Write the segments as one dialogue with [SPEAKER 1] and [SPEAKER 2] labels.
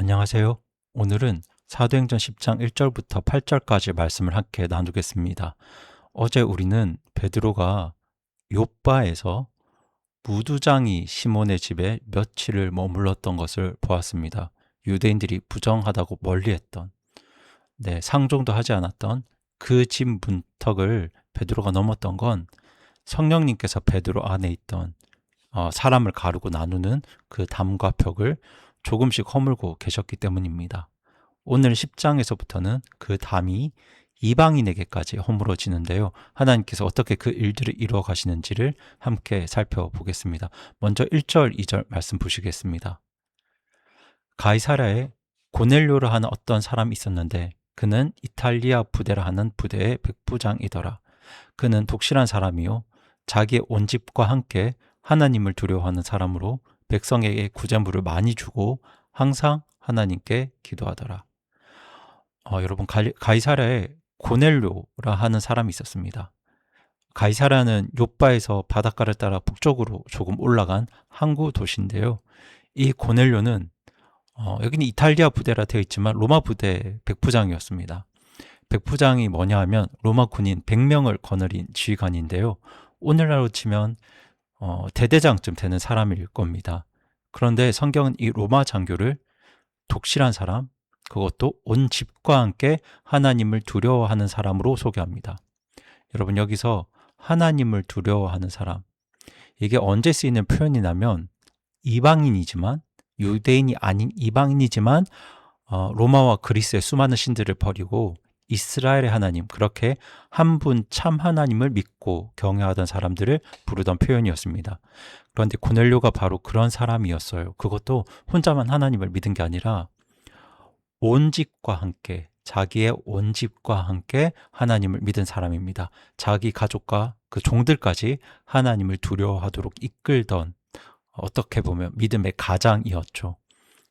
[SPEAKER 1] 안녕하세요. 오늘은 사도행전 10장 1절부터 8절까지 말씀을 함께 나누겠습니다. 어제 우리는 베드로가 욥바에서 무두장이 시몬의 집에 며칠을 머물렀던 것을 보았습니다. 유대인들이 부정하다고 멀리했던, 상종도 하지 않았던 그 집 문턱을 베드로가 넘었던 건 성령님께서 베드로 안에 있던 사람을 가르고 나누는 그 담과 벽을 조금씩 허물고 계셨기 때문입니다. 오늘 10장에서부터는 그 담이 이방인에게까지 허물어지는데요. 하나님께서 어떻게 그 일들을 이루어 가시는지를 함께 살펴보겠습니다. 먼저 1절, 2절 말씀 보시겠습니다. 가이사랴에 고넬료라 하는 어떤 사람이 있었는데 그는 이탈리아 부대라 하는 부대의 백부장이더라. 그는 독실한 사람이요 자기의 온 집과 함께 하나님을 두려워하는 사람으로 백성에게 구제물을 많이 주고 항상 하나님께 기도하더라. 여러분, 가이사랴에 고넬료라 하는 사람이 있었습니다. 가이사랴는 욥바에서 바닷가를 따라 북쪽으로 조금 올라간 항구 도시인데요. 이 고넬료는 여기는 이탈리아 부대라 되어 있지만 로마 부대 백부장이었습니다. 백부장이 뭐냐 하면 로마 군인 100명을 거느린 지휘관인데요. 오늘날로 치면 대대장쯤 되는 사람일 겁니다. 그런데 성경은 이 로마 장교를 독실한 사람, 그것도 온 집과 함께 하나님을 두려워하는 사람으로 소개합니다. 여러분, 여기서 하나님을 두려워하는 사람, 이게 언제 쓰이는 표현이냐면 이방인이지만, 유대인이 아닌 이방인이지만 로마와 그리스의 수많은 신들을 버리고 이스라엘의 하나님, 그렇게 한 분 참 하나님을 믿고 경외하던 사람들을 부르던 표현이었습니다. 그런데 고넬료가 바로 그런 사람이었어요. 그것도 혼자만 하나님을 믿은 게 아니라 온 집과 함께, 자기의 온 집과 함께 하나님을 믿은 사람입니다. 자기 가족과 그 종들까지 하나님을 두려워하도록 이끌던, 어떻게 보면 믿음의 가장이었죠.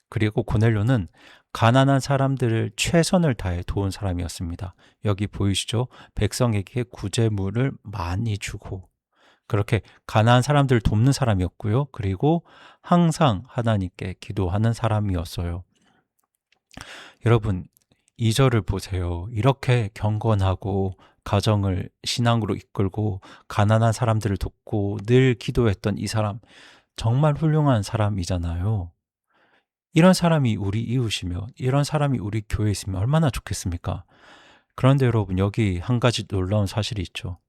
[SPEAKER 1] 그리고 고넬료는 가난한 사람들을 최선을 다해 도운 사람이었습니다. 여기 보이시죠? 백성에게 구제물을 많이 주고 그렇게 가난한 사람들을 돕는 사람이었고요. 그리고 항상 하나님께 기도하는 사람이었어요. 여러분, 2절을 보세요. 이렇게 경건하고 가정을 신앙으로 이끌고 가난한 사람들을 돕고 늘 기도했던 이 사람, 정말 훌륭한 사람이잖아요. 이런 사람이 우리 이웃이며 이런 사람이 우리 교회에 있으면 얼마나 좋겠습니까? 그런데 여러분, 여기 한 가지 놀라운 사실이 있죠.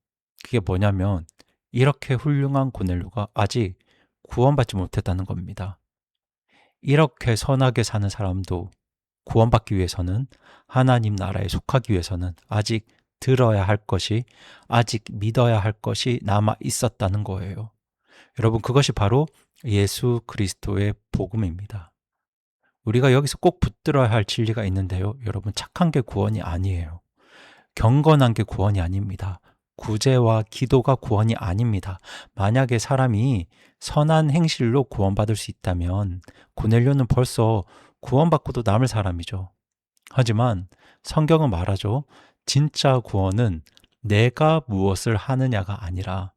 [SPEAKER 1] 그게 뭐냐면 이렇게 훌륭한 고넬료가 아직 구원받지 못했다는 겁니다. 이렇게 선하게 사는 사람도 구원받기 위해서는, 하나님 나라에 속하기 위해서는 아직 들어야 할 것이, 아직 믿어야 할 것이 남아 있었다는 거예요. 여러분, 그것이 바로 예수 그리스도의 복음입니다. 우리가 여기서 꼭 붙들어야 할 진리가 있는데요. 여러분, 착한 게 구원이 아니에요. 경건한 게 구원이 아닙니다. 구제와 기도가 구원이 아닙니다. 만약에 사람이 선한 행실로 구원받을 수 있다면 고넬료는 벌써 구원받고도 남을 사람이죠. 하지만 성경은 말하죠. 진짜 구원은 내가 무엇을 하느냐가 아니라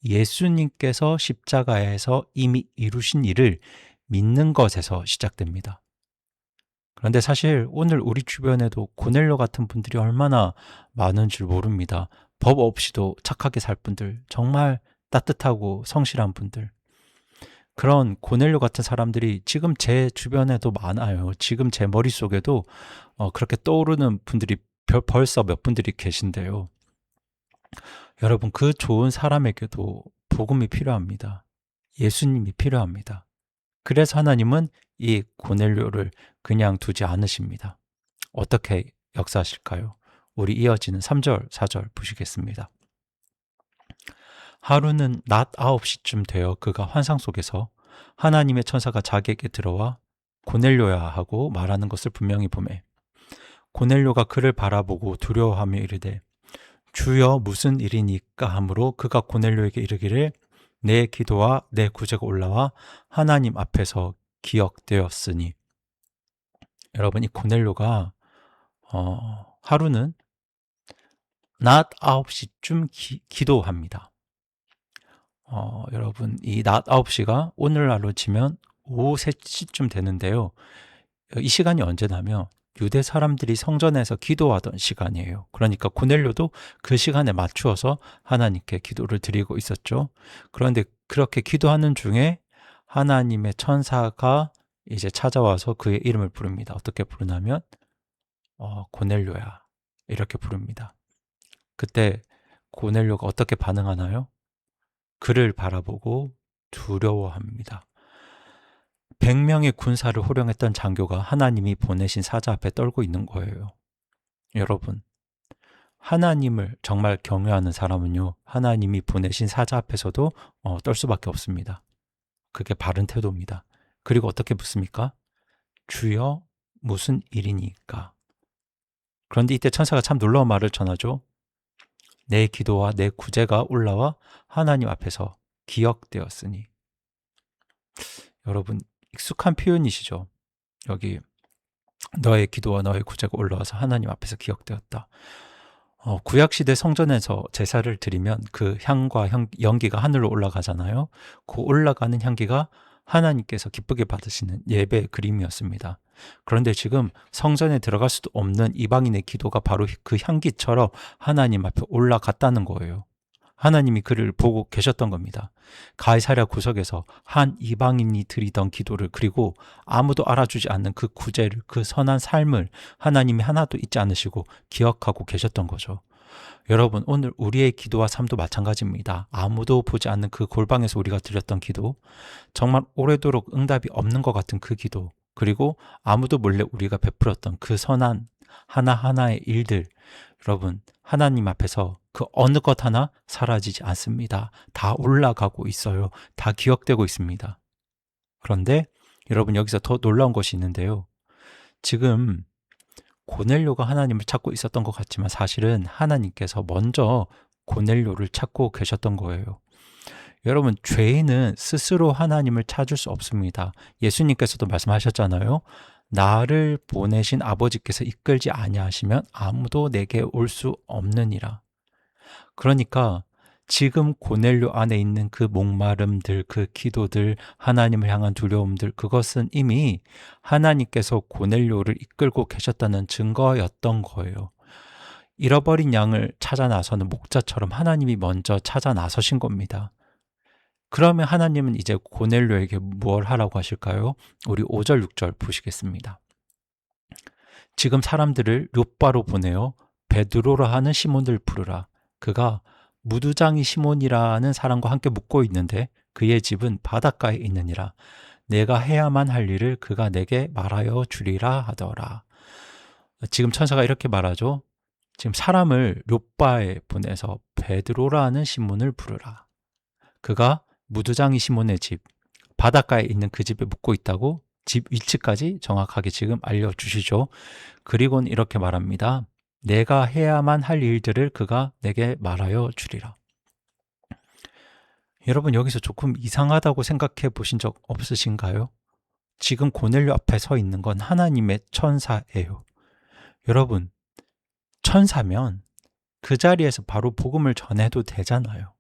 [SPEAKER 1] 예수님께서 십자가에서 이미 이루신 일을 믿는 것에서 시작됩니다. 그런데 사실 오늘 우리 주변에도 고넬료 같은 분들이 얼마나 많은 줄 모릅니다. 법 없이도 착하게 살 분들, 정말 따뜻하고 성실한 분들. 그런 고넬료 같은 사람들이 지금 제 주변에도 많아요. 지금 제 머릿속에도 그렇게 떠오르는 분들이 벌써 몇 분들이 계신데요. 여러분, 그 좋은 사람에게도 복음이 필요합니다. 예수님이 필요합니다. 그래서 하나님은 이 고넬료를 그냥 두지 않으십니다. 어떻게 역사하실까요? 우리 이어지는 3절, 4절 보시겠습니다. 하루는 낮 9시쯤 되어 그가 환상 속에서 하나님의 천사가 자기에게 들어와 고넬료야 하고 말하는 것을 분명히 보매 고넬료가 그를 바라보고 두려워하며 이르되 주여 무슨 일이니까 하므로 그가 고넬료에게 이르기를 내 기도와 내 구제가 올라와 하나님 앞에서 기억되었으니. 여러분, 이 고넬료가 하루는 낮 9시쯤 기도합니다. 여러분, 이 낮 9시가 오늘날로 치면 오후 3시쯤 되는데요. 이 시간이 언제냐면 유대 사람들이 성전에서 기도하던 시간이에요. 그러니까 고넬료도 그 시간에 맞추어서 하나님께 기도를 드리고 있었죠. 그런데 그렇게 기도하는 중에 하나님의 천사가 이제 찾아와서 그의 이름을 부릅니다. 어떻게 부르냐면 고넬료야 이렇게 부릅니다. 그때 고넬료가 어떻게 반응하나요? 그를 바라보고 두려워합니다. 100명의 군사를 호령했던 장교가 하나님이 보내신 사자 앞에 떨고 있는 거예요. 여러분, 하나님을 정말 경외하는 사람은요, 하나님이 보내신 사자 앞에서도 떨 수밖에 없습니다. 그게 바른 태도입니다. 그리고 어떻게 묻습니까? 주여, 무슨 일이니까? 그런데 이때 천사가 참 놀라운 말을 전하죠. 내 기도와 내 구제가 올라와 하나님 앞에서 기억되었으니. 여러분, 익숙한 표현이시죠? 여기 너의 기도와 너의 구제가 올라와서 하나님 앞에서 기억되었다. 구약시대 성전에서 제사를 드리면 그 향과 연기가 하늘로 올라가잖아요. 그 올라가는 향기가 하나님께서 기쁘게 받으시는 예배의 그림이었습니다. 그런데 지금 성전에 들어갈 수도 없는 이방인의 기도가 바로 그 향기처럼 하나님 앞에 올라갔다는 거예요. 하나님이 그를 보고 계셨던 겁니다. 가이사랴 구석에서 한 이방인이 드리던 기도를, 그리고 아무도 알아주지 않는 그 구제를, 그 선한 삶을 하나님이 하나도 잊지 않으시고 기억하고 계셨던 거죠. 여러분, 오늘 우리의 기도와 삶도 마찬가지입니다. 아무도 보지 않는 그 골방에서 우리가 드렸던 기도, 정말 오래도록 응답이 없는 것 같은 그 기도, 그리고 아무도 몰래 우리가 베풀었던 그 선한 하나하나의 일들, 여러분, 하나님 앞에서 그 어느 것 하나 사라지지 않습니다. 다 올라가고 있어요. 다 기억되고 있습니다. 그런데 여러분, 여기서 더 놀라운 것이 있는데요. 지금 고넬료가 하나님을 찾고 있었던 것 같지만 사실은 하나님께서 먼저 고넬료를 찾고 계셨던 거예요. 여러분, 죄인은 스스로 하나님을 찾을 수 없습니다. 예수님께서도 말씀하셨잖아요. 나를 보내신 아버지께서 이끌지 아니하시면 아무도 내게 올 수 없느니라. 그러니까 지금 고넬료 안에 있는 그 목마름들, 그 기도들, 하나님을 향한 두려움들, 그것은 이미 하나님께서 고넬료를 이끌고 계셨다는 증거였던 거예요. 잃어버린 양을 찾아 나서는 목자처럼 하나님이 먼저 찾아 나서신 겁니다. 그러면 하나님은 이제 고넬료에게 무엇 하라고 하실까요? 우리 5절, 6절 보시겠습니다. 지금 사람들을 욥바로 보내어 베드로라 하는 시몬을 부르라. 그가 무두장이 시몬이라는 사람과 함께 묵고 있는데 그의 집은 바닷가에 있느니라. 내가 해야만 할 일을 그가 내게 말하여 주리라 하더라. 지금 천사가 이렇게 말하죠. 지금 사람을 욥바에 보내서 베드로라는 시몬을 부르라. 그가 무두장이 시몬의 집, 바닷가에 있는 그 집에 묵고 있다고 집 위치까지 정확하게 지금 알려주시죠. 그리고는 이렇게 말합니다. 내가 해야만 할 일들을 그가 내게 말하여 주리라. 여러분, 여기서 조금 이상하다고 생각해 보신 적 없으신가요? 지금 고넬료 앞에 서 있는 건 하나님의 천사예요. 여러분, 천사면 그 자리에서 바로 복음을 전해도 되잖아요.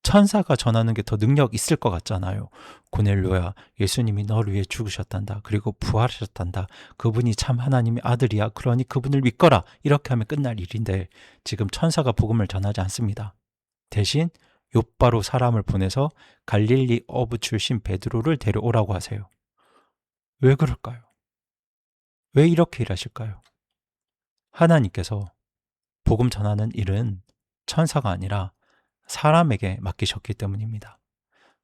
[SPEAKER 1] 천사가 전하는 게 더 능력 있을 것 같잖아요. 고넬료야, 예수님이 너를 위해 죽으셨단다. 그리고 부활하셨단다. 그분이 참 하나님의 아들이야. 그러니 그분을 믿거라. 이렇게 하면 끝날 일인데 지금 천사가 복음을 전하지 않습니다. 대신 욥바로 사람을 보내서 갈릴리 어부 출신 베드로를 데려오라고 하세요. 왜 그럴까요? 왜 이렇게 일하실까요? 하나님께서 복음 전하는 일은 천사가 아니라 사람에게 맡기셨기 때문입니다.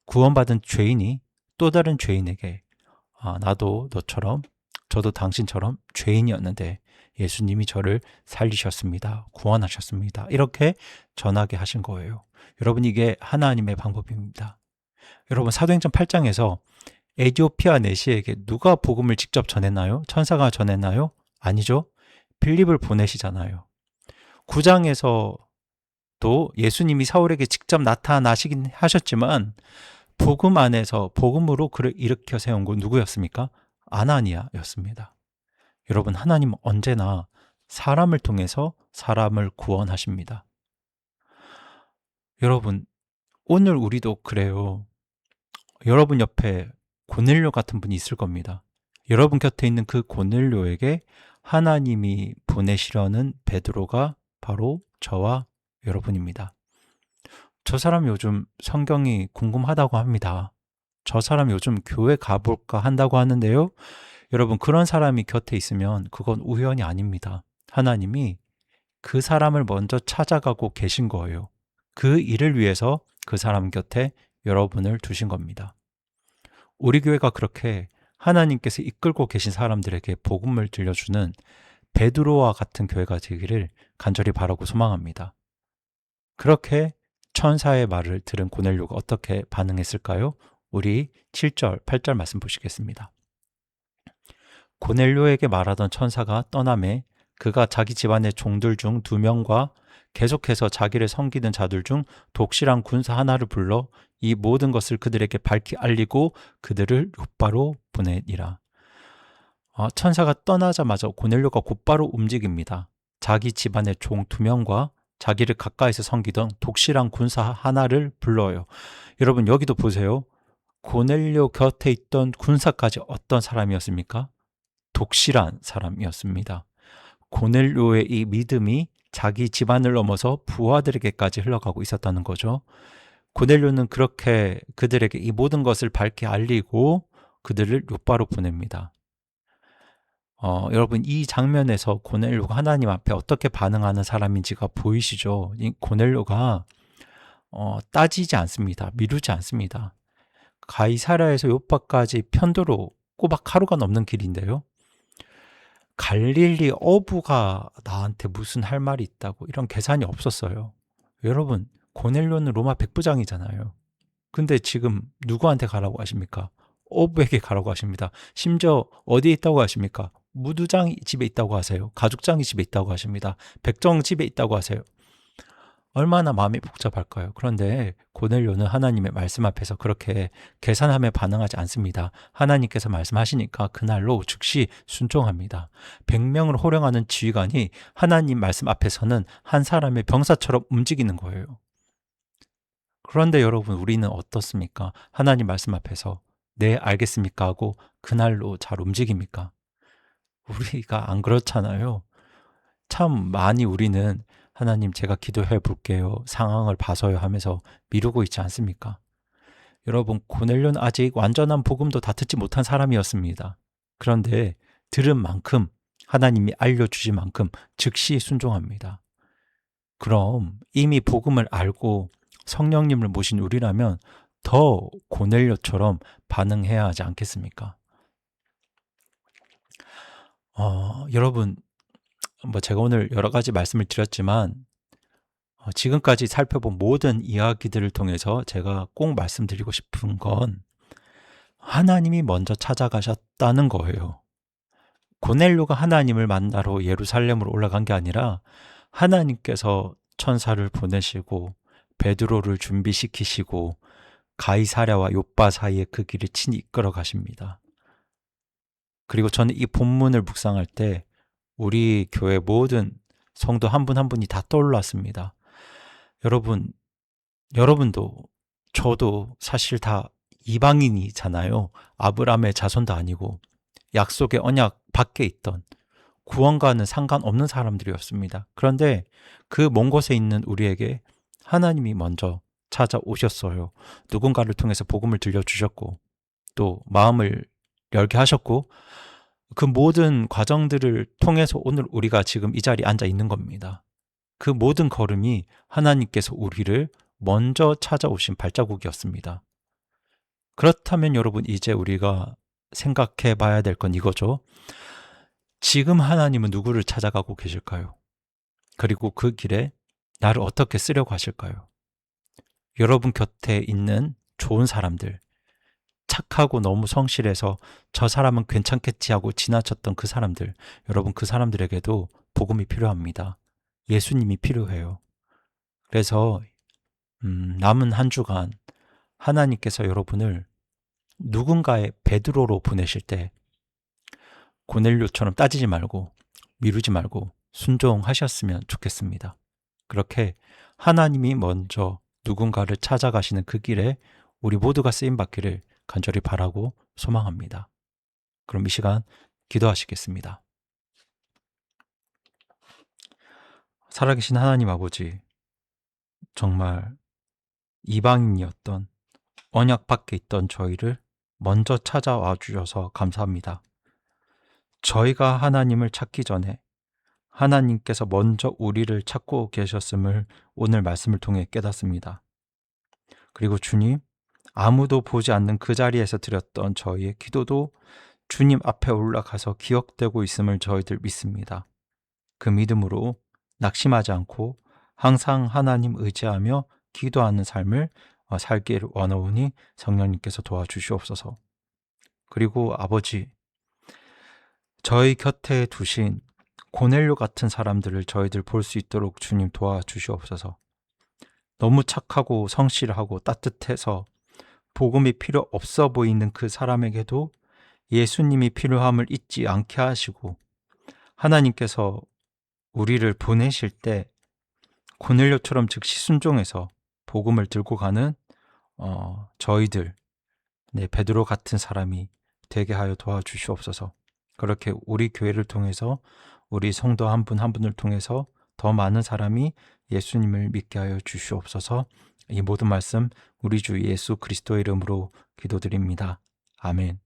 [SPEAKER 1] 구원받은 죄인이 또 다른 죄인에게 나도 너처럼, 저도 당신처럼 죄인이었는데 예수님이 저를 살리셨습니다. 구원하셨습니다. 이렇게 전하게 하신 거예요. 여러분, 이게 하나님의 방법입니다. 여러분, 사도행전 8장에서 에디오피아 내시에게 누가 복음을 직접 전했나요? 천사가 전했나요? 아니죠. 빌립을 보내시잖아요. 9장에서 또 예수님이 사울에게 직접 나타나시긴 하셨지만 복음 안에서 복음으로 그를 일으켜 세운 건 누구였습니까? 아나니아였습니다. 여러분, 하나님은 언제나 사람을 통해서 사람을 구원하십니다. 여러분, 오늘 우리도 그래요. 여러분 옆에 고넬료 같은 분이 있을 겁니다. 여러분 곁에 있는 그 고넬료에게 하나님이 보내시려는 베드로가 바로 저와 여러분입니다. 저 사람 요즘 성경이 궁금하다고 합니다. 저 사람 요즘 교회 가볼까 한다고 하는데요. 여러분, 그런 사람이 곁에 있으면 그건 우연이 아닙니다. 하나님이 그 사람을 먼저 찾아가고 계신 거예요. 그 일을 위해서 그 사람 곁에 여러분을 두신 겁니다. 우리 교회가 그렇게 하나님께서 이끌고 계신 사람들에게 복음을 들려주는 베드로와 같은 교회가 되기를 간절히 바라고 소망합니다. 그렇게 천사의 말을 들은 고넬료가 어떻게 반응했을까요? 우리 7절, 8절 말씀 보시겠습니다. 고넬료에게 말하던 천사가 떠나매 그가 자기 집안의 종들 중 2명과 계속해서 자기를 섬기는 자들 중 독실한 군사 하나를 불러 이 모든 것을 그들에게 밝히 알리고 그들을 욥바로 보내니라. 천사가 떠나자마자 고넬료가 곧바로 움직입니다. 자기 집안의 종 2명과 자기를 가까이서 섬기던 독실한 군사 하나를 불러요. 여러분, 여기도 보세요. 고넬료 곁에 있던 군사까지 어떤 사람이었습니까? 독실한 사람이었습니다. 고넬료의 이 믿음이 자기 집안을 넘어서 부하들에게까지 흘러가고 있었다는 거죠. 고넬료는 그렇게 그들에게 이 모든 것을 밝게 알리고 그들을 욥바로 보냅니다. 여러분, 이 장면에서 고넬료가 하나님 앞에 어떻게 반응하는 사람인지가 보이시죠? 이 고넬료가 따지지 않습니다. 미루지 않습니다. 가이사랴에서 욥바까지 편도로 꼬박 하루가 넘는 길인데요. 갈릴리 어부가 나한테 무슨 할 말이 있다고, 이런 계산이 없었어요. 여러분, 고넬료는 로마 백부장이잖아요. 근데 지금 누구한테 가라고 하십니까? 어부에게 가라고 하십니다. 심지어 어디에 있다고 하십니까? 무두장이 집에 있다고 하세요. 가죽장이 집에 있다고 하십니다. 백정 집에 있다고 하세요. 얼마나 마음이 복잡할까요? 그런데 고넬료는 하나님의 말씀 앞에서 그렇게 계산하며 반응하지 않습니다. 하나님께서 말씀하시니까 그날로 즉시 순종합니다. 100명을 호령하는 지휘관이 하나님 말씀 앞에서는 한 사람의 병사처럼 움직이는 거예요. 그런데 여러분, 우리는 어떻습니까? 하나님 말씀 앞에서 네, 알겠습니까? 하고 그날로 잘 움직입니까? 우리가 안 그렇잖아요. 참 많이 우리는 하나님, 제가 기도해 볼게요, 상황을 봐서요 하면서 미루고 있지 않습니까? 여러분, 고넬료는 아직 완전한 복음도 다 듣지 못한 사람이었습니다. 그런데 들은 만큼, 하나님이 알려주신 만큼 즉시 순종합니다. 그럼 이미 복음을 알고 성령님을 모신 우리라면 더 고넬료처럼 반응해야 하지 않겠습니까? 여러분, 제가 오늘 여러 가지 말씀을 드렸지만 지금까지 살펴본 모든 이야기들을 통해서 제가 꼭 말씀드리고 싶은 건 하나님이 먼저 찾아가셨다는 거예요. 고넬료가 하나님을 만나러 예루살렘으로 올라간 게 아니라 하나님께서 천사를 보내시고 베드로를 준비시키시고 가이사랴와 욥바 사이에 그 길을 친히 이끌어 가십니다. 그리고 저는 이 본문을 묵상할 때 우리 교회 모든 성도 한 분 한 분이 다 떠올랐습니다. 여러분도 저도 사실 다 이방인이잖아요. 아브라함의 자손도 아니고 약속의 언약 밖에 있던, 구원과는 상관없는 사람들이었습니다. 그런데 그 먼 곳에 있는 우리에게 하나님이 먼저 찾아오셨어요. 누군가를 통해서 복음을 들려주셨고 또 마음을 열게 하셨고, 그 모든 과정들을 통해서 오늘 우리가 지금 이 자리에 앉아 있는 겁니다. 그 모든 걸음이 하나님께서 우리를 먼저 찾아오신 발자국이었습니다. 그렇다면 여러분, 이제 우리가 생각해 봐야 될 건 이거죠. 지금 하나님은 누구를 찾아가고 계실까요? 그리고 그 길에 나를 어떻게 쓰려고 하실까요? 여러분 곁에 있는 좋은 사람들, 착하고 너무 성실해서 저 사람은 괜찮겠지 하고 지나쳤던 그 사람들, 여러분, 그 사람들에게도 복음이 필요합니다. 예수님이 필요해요. 그래서 남은 한 주간 하나님께서 여러분을 누군가의 베드로로 보내실 때 고넬료처럼 따지지 말고 미루지 말고 순종하셨으면 좋겠습니다. 그렇게 하나님이 먼저 누군가를 찾아가시는 그 길에 우리 모두가 쓰임받기를 간절히 바라고 소망합니다. 그럼 이 시간 기도하시겠습니다. 살아계신 하나님 아버지, 정말 이방인이었던 언약 밖에 있던 저희를 먼저 찾아와 주셔서 감사합니다. 저희가 하나님을 찾기 전에 하나님께서 먼저 우리를 찾고 계셨음을 오늘 말씀을 통해 깨닫습니다. 그리고 주님, 아무도 보지 않는 그 자리에서 드렸던 저희의 기도도 주님 앞에 올라가서 기억되고 있음을 저희들 믿습니다. 그 믿음으로 낙심하지 않고 항상 하나님 의지하며 기도하는 삶을 살기를 원하오니 성령님께서 도와주시옵소서. 그리고 아버지, 저희 곁에 두신 고넬료 같은 사람들을 저희들 볼 수 있도록 주님 도와주시옵소서. 너무 착하고 성실하고 따뜻해서 복음이 필요 없어 보이는 그 사람에게도 예수님이 필요함을 잊지 않게 하시고, 하나님께서 우리를 보내실 때 고넬료처럼 즉시 순종해서 복음을 들고 가는 저희들, 베드로 같은 사람이 되게 하여 도와주시옵소서. 그렇게 우리 교회를 통해서, 우리 성도 한 분 한 분을 통해서 더 많은 사람이 예수님을 믿게 하여 주시옵소서. 이 모든 말씀 우리 주 예수 그리스도의 이름으로 기도드립니다. 아멘.